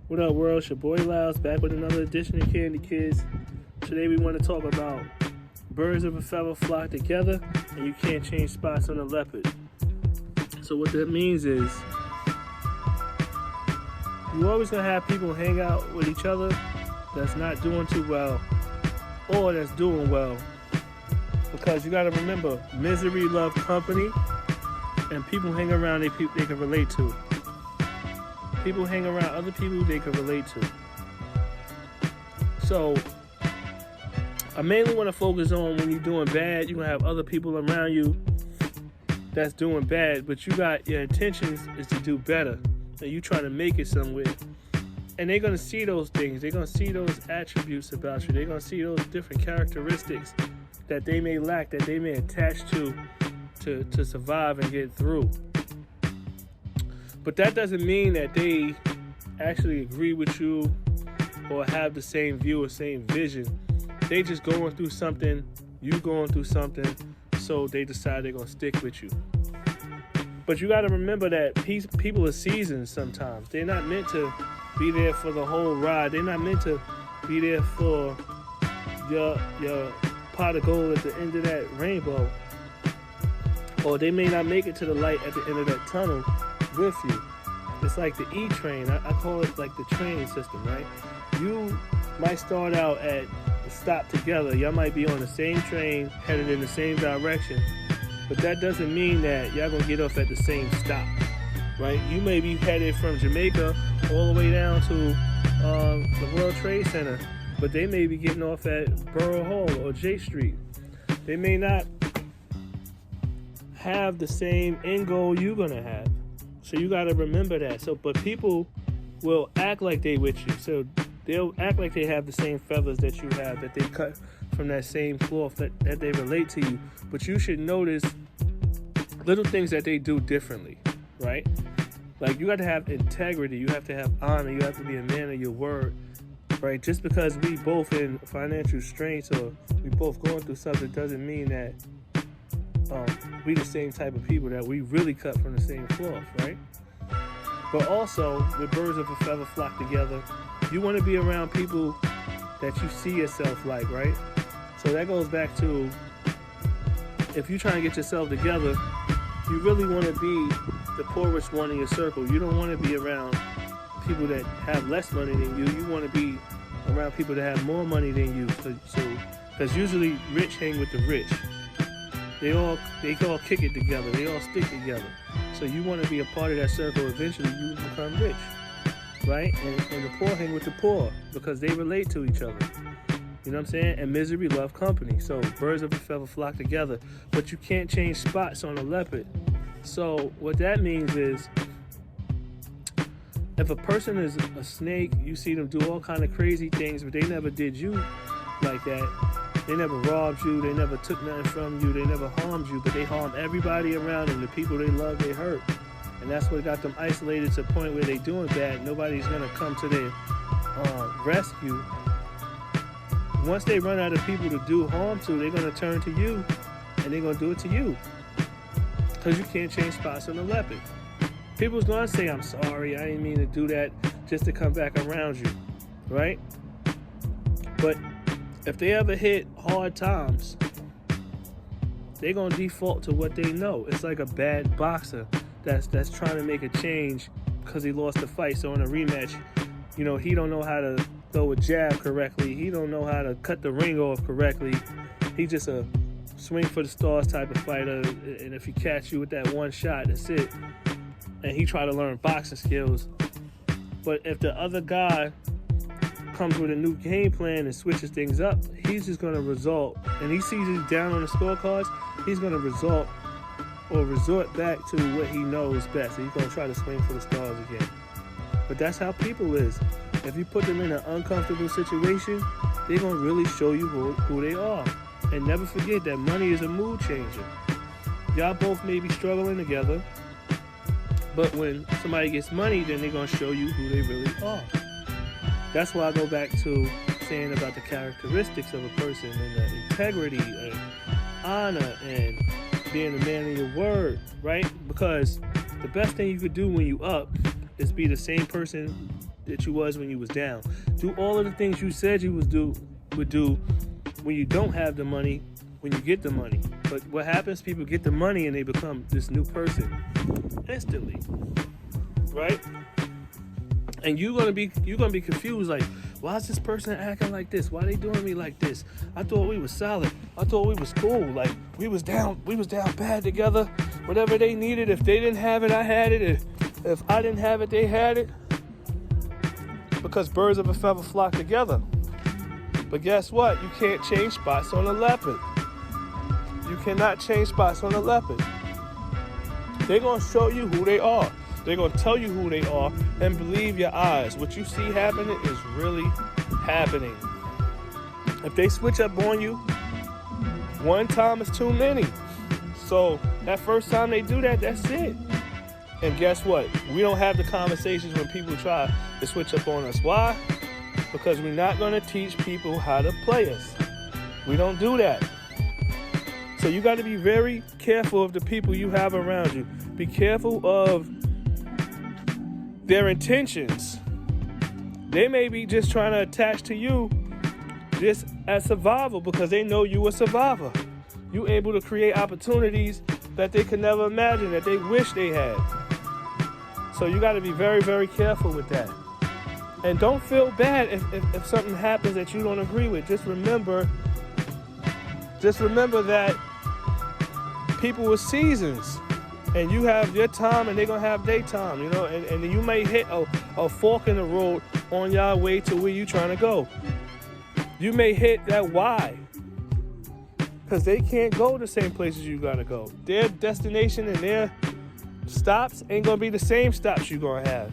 What up, world? It's your boy Lyles back with another edition of Candy Kids. Today we want to talk about birds of a feather flock together, and you can't change spots on a leopard. So what that means is you always gonna have people hang out with each other that's not doing too well or that's doing well, because you gotta remember, misery loves company, and people hang around they can relate to. People hang around other people they can relate to. So I mainly want to focus on when you're doing bad, you're going to have other people around you that's doing bad, but you got your intentions is to do better, and you trying to make it somewhere. And they're going to see those things. They're going to see those attributes about you. They're going to see those different characteristics that they may lack, that they may attach to survive and get through. But that doesn't mean that they actually agree with you or have the same view or same vision. They just going through something, you going through something, so they decide they're going to stick with you. But you got to remember that people are seasoned sometimes. They're not meant to be there for the whole ride. They're not meant to be there for your pot of gold at the end of that rainbow. Or they may not make it to the light at the end of that tunnel with you. It's like the E-train. I call it like the train system, right? You might start out at the stop together. Y'all might be on the same train, headed in the same direction, but that doesn't mean that y'all gonna get off at the same stop, right? You may be headed from Jamaica all the way down to the World Trade Center, but they may be getting off at Borough Hall or J Street. They may not have the same end goal you're gonna have. So you gotta remember that. But people will act like they with you. So they'll act like they have the same feathers that you have, that they cut from that same cloth, that they relate to you. But you should notice little things that they do differently, right? Like, you got to have integrity. You have to have honor. You have to be a man of your word, right? Just because we both in financial straits or we both going through something doesn't mean that we the same type of people, that we really cut from the same cloth, right? But also, with birds of a feather flock together, you want to be around people that you see yourself like, right? So that goes back to, if you're trying to get yourself together, you really want to be the poorest one in your circle. You don't want to be around people that have less money than you. You want to be around people that have more money than you. Because usually rich hang with the rich. They all kick it together. They all stick together. So you want to be a part of that circle. Eventually you become rich, right? And the poor hang with the poor because they relate to each other. You know what I'm saying? And misery love company. So birds of a feather flock together. But you can't change spots on a leopard. So what that means is, if a person is a snake, you see them do all kind of crazy things, but they never did you like that. They never robbed you, they never took nothing from you, they never harmed you, but they harm everybody around them. The people they love, they hurt. And that's what got them isolated to the point where they doing bad. Nobody's gonna come to their rescue. Once they run out of people to do harm to, they're gonna turn to you, and they're gonna do it to you. Because you can't change spots on the leopard. People's gonna say, I'm sorry, I didn't mean to do that, just to come back around you, right? But if they ever hit hard times, they're going to default to what they know. It's like a bad boxer that's trying to make a change because he lost the fight. So in a rematch, he don't know how to throw a jab correctly. He don't know how to cut the ring off correctly. He's just a swing for the stars type of fighter. And if he catch you with that one shot, that's it. And he try to learn boxing skills. But if the other guy comes with a new game plan and switches things up, he's just going to result, and he sees he's down on the scorecards, he's going to resort back to what he knows best, and he's going to try to swing for the stars again. But that's how people is. If you put them in an uncomfortable situation, they're going to really show you who they are. And never forget that money is a mood changer. Y'all both may be struggling together, but when somebody gets money, then they're going to show you who they really are. That's why I go back to saying about the characteristics of a person, and the integrity and honor and being a man of your word, right? Because the best thing you could do when you up is be the same person that you was when you was down. Do all of the things you said you would do when you don't have the money, when you get the money. But what happens, people get the money and they become this new person instantly, right? And you're gonna be confused, like, why is this person acting like this? Why they doing me like this? I thought we was solid. I thought we was cool. Like, we was down bad together. Whatever they needed, if they didn't have it, I had it. If I didn't have it, they had it. Because birds of a feather flock together. But guess what? You can't change spots on a leopard. You cannot change spots on a leopard. They're gonna show you who they are. They're going to tell you who they are, and believe your eyes. What you see happening is really happening. If they switch up on you, one time is too many. So that first time they do that, that's it. And guess what? We don't have the conversations when people try to switch up on us. Why? Because we're not going to teach people how to play us. We don't do that. So you got to be very careful of the people you have around you. Be careful of their intentions. They may be just trying to attach to you just as survival because they know you a survivor. You able to create opportunities that they could never imagine, that they wish they had. So you got to be very, very careful with that. And don't feel bad if something happens that you don't agree with. Just remember that people with seasons. And you have your time and they're going to have their time, you know. And you may hit a fork in the road on your way to where you're trying to go. You may hit that Y. Because they can't go the same places you got to go. Their destination and their stops ain't going to be the same stops you're going to have.